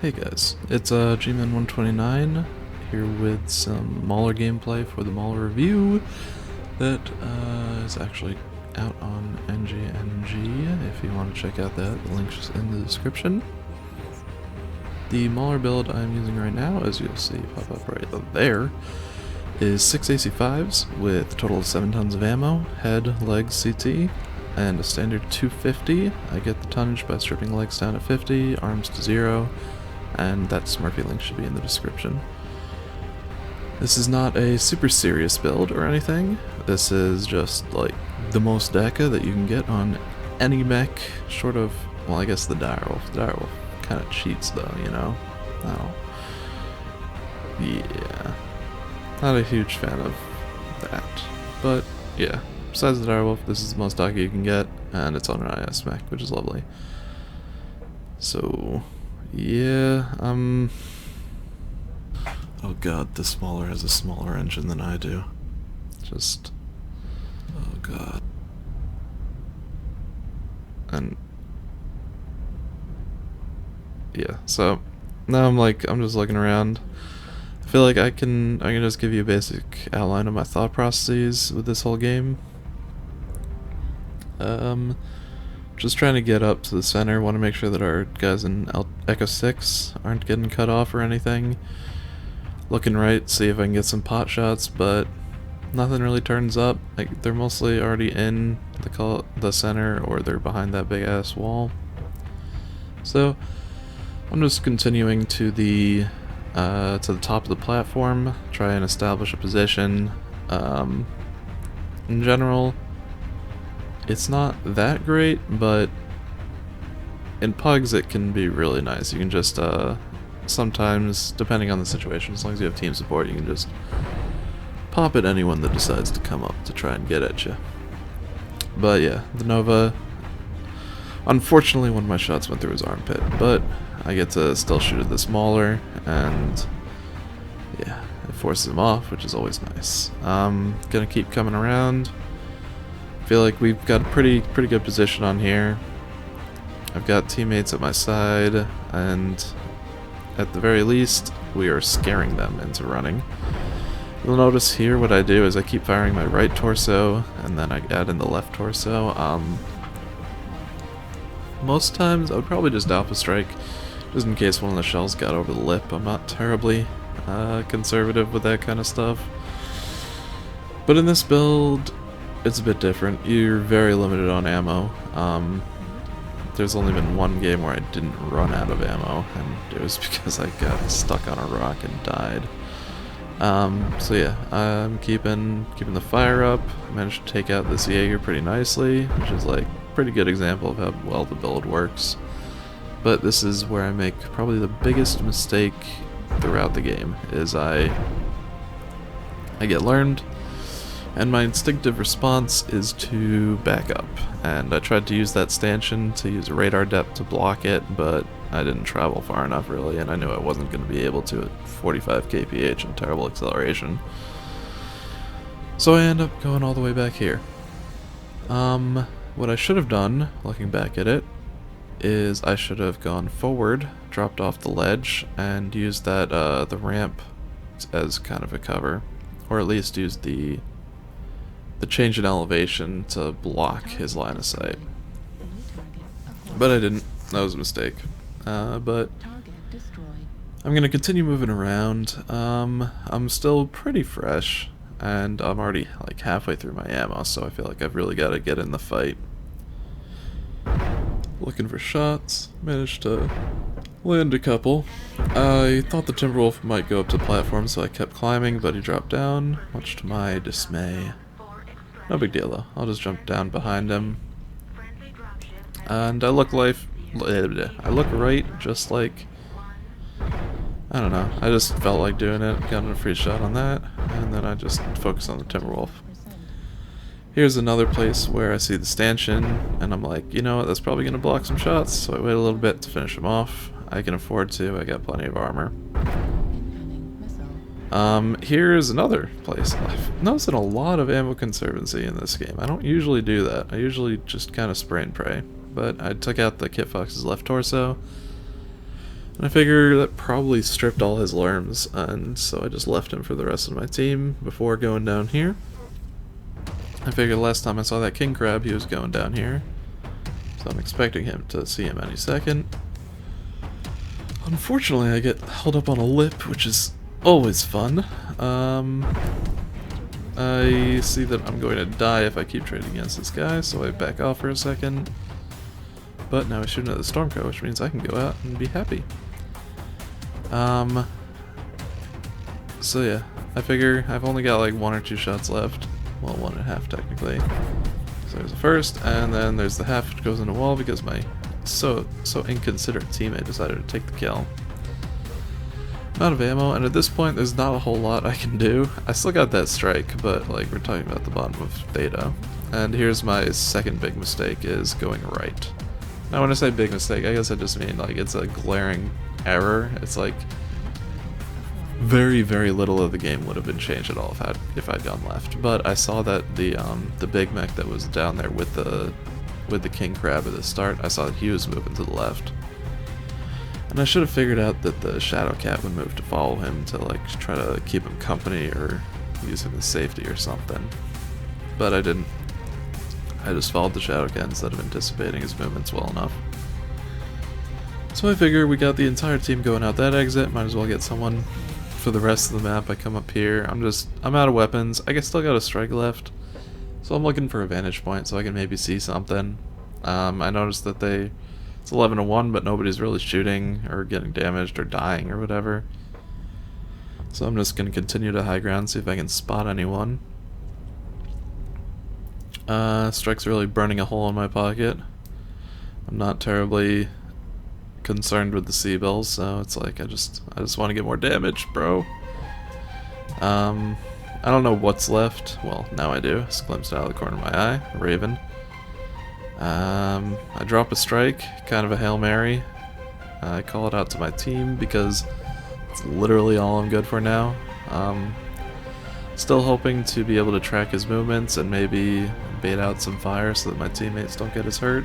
Hey guys, it's Gman129 here with some Mauler gameplay for the Mauler review that is actually out on NGNG. If you want to check out that, the link's in the description. The Mauler build I'm using right now, as you'll see pop up right there, is 6 AC5s with a total of 7 tons of ammo, head, legs, CT, and a standard 250. I get the tonnage by stripping legs down to 50, arms to 0, and that Smurfy link should be in the description. This is not a super serious build or anything. This is just like the most deca that you can get on any mech, short of, well, I guess the direwolf. The direwolf kind of cheats though, you know? Oh. Yeah. Not a huge fan of that. But yeah, besides the direwolf, this is the most deca you can get, and it's on an IS mech, which is lovely. So yeah, oh god, the Mauler has a smaller engine than I do. Just, oh god. And yeah, so now I'm just looking around. I feel like I can just give you a basic outline of my thought processes with this whole game. Just trying to get up to the center, want to make sure that our guys in Echo 6 aren't getting cut off or anything. Looking right, see if I can get some pot shots, but nothing really turns up. Like, they're mostly already in the center, or they're behind that big ass wall. So I'm just continuing to the top of the platform, try and establish a position. In general, it's not that great, but in pugs it can be really nice. You can just, sometimes, depending on the situation, as long as you have team support, you can just pop at anyone that decides to come up to try and get at you. But yeah, the Nova, unfortunately one of my shots went through his armpit, but I get to still shoot at this Mauler, and yeah, it forces him off, which is always nice. Gonna keep coming around. Feel like we've got a pretty good position on here. I've got teammates at my side, and at the very least, we are scaring them into running. You'll notice here what I do is I keep firing my right torso, and then I add in the left torso. Most times I would probably just alpha strike, just in case one of the shells got over the lip. I'm not terribly conservative with that kind of stuff. But in this build, it's a bit different. You're very limited on ammo. There's only been one game where I didn't run out of ammo, and it was because I got stuck on a rock and died. So yeah, I'm keeping the fire up. I managed to take out this Jaeger pretty nicely, which is like a pretty good example of how well the build works. But this is where I make probably the biggest mistake throughout the game, is I get learned, and my instinctive response is to back up. And I tried to use that stanchion to use radar depth to block it, but I didn't travel far enough really, and I knew I wasn't going to be able to at 45 kph and terrible acceleration. So I end up going all the way back here. What I should have done, looking back at it, is I should have gone forward, dropped off the ledge, and used that the ramp as kind of a cover, or at least used the change in elevation to block his line of sight. But I didn't. That was a mistake. But I'm gonna continue moving around. I'm still pretty fresh, and I'm already like halfway through my ammo, so I feel like I've really got to get in the fight. Looking for shots. Managed to land a couple. I thought the Timberwolf might go up to the platform, so I kept climbing, but he dropped down, much to my dismay. No big deal though, I'll just jump down behind him. And I look right, just like, I don't know, I just felt like doing it, got a free shot on that, and then I just focus on the Timberwolf. Here's another place where I see the stanchion, and I'm like, you know what, that's probably going to block some shots, so I wait a little bit to finish him off. I can afford to, I got plenty of armor. Here's another place. I've noticed a lot of ammo conservancy in this game. I don't usually do that. I usually just kind of spray and pray. But I took out the Kit Fox's left torso, And I figure that probably stripped all his lerms, and so I just left him for the rest of my team before going down here. I figured last time I saw that king crab, he was going down here, so I'm expecting him to see him any second. Unfortunately, I get held up on a lip, which is always fun. I see that I'm going to die if I keep trading against this guy, so I back off for a second. But now I shoot another Stormcrow, which means I can go out and be happy. So yeah, I figure I've only got like 1 or 2 shots left. Well, 1.5 technically. So there's the first, and then there's the half which goes in the wall because my so inconsiderate teammate decided to take the kill. I'm out of ammo, and at this point there's not a whole lot I can do. I still got that strike, but like we're talking about the bottom of Theta. And here's my second big mistake, is going right. Now when I say big mistake, I guess I just mean like it's a glaring error. It's like very, very little of the game would have been changed at all if I'd gone left. But I saw that the big mech that was down there with the king crab at the start, I saw that he was moving to the left. And I should have figured out that the shadow cat would move to follow him to like try to keep him company or use him as safety or something. But I didn't. I just followed the shadow cat instead of anticipating his movements well enough. So I figure we got the entire team going out that exit, might as well get someone for the rest of the map. I come up here, I'm out of weapons. I still got a strike left, so I'm looking for a vantage point so I can maybe see something. I noticed that it's 11-1, but nobody's really shooting or getting damaged or dying or whatever. So I'm just gonna continue to high ground, see if I can spot anyone. Strike's really burning a hole in my pocket. I'm not terribly concerned with the C-bills, so it's like I just want to get more damage, bro. I don't know what's left. Well, now I do. It's glimpsed out of the corner of my eye. Raven. I drop a strike, kind of a Hail Mary. I call it out to my team because it's literally all I'm good for now. Still hoping to be able to track his movements and maybe bait out some fire so that my teammates don't get as hurt.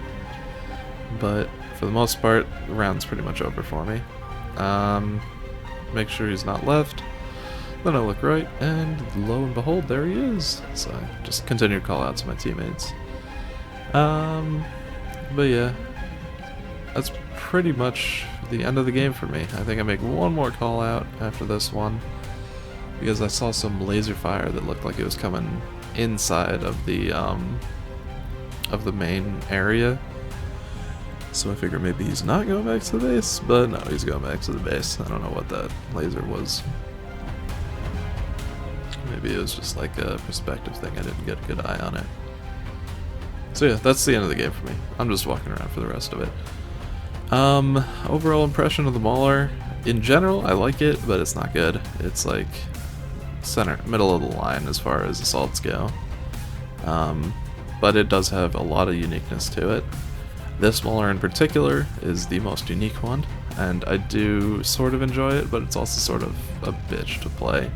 But for the most part, the round's pretty much over for me. Make sure he's not left. Then I look right, and lo and behold, there he is. So I just continue to call out to my teammates. But yeah, that's pretty much the end of the game for me. I think I make one more call out after this one, because I saw some laser fire that looked like it was coming inside of the main area. So I figure maybe he's not going back to the base, but no, he's going back to the base. I don't know what that laser was. Maybe it was just like a perspective thing, I didn't get a good eye on it. So yeah, that's the end of the game for me. I'm just walking around for the rest of it. Overall impression of the Mauler, in general, I like it, but it's not good. It's like middle of the line as far as assaults go. But it does have a lot of uniqueness to it. This Mauler in particular is the most unique one, and I do sort of enjoy it, but it's also sort of a bitch to play.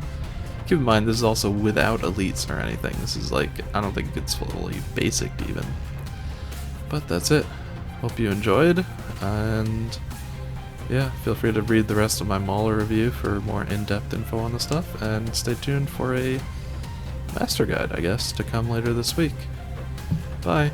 Keep in mind, this is also without elites or anything. This is like, I don't think it's fully basic even. But that's it. Hope you enjoyed, and yeah, feel free to read the rest of my Mauler review for more in-depth info on the stuff, and stay tuned for a master guide, I guess, to come later this week. Bye.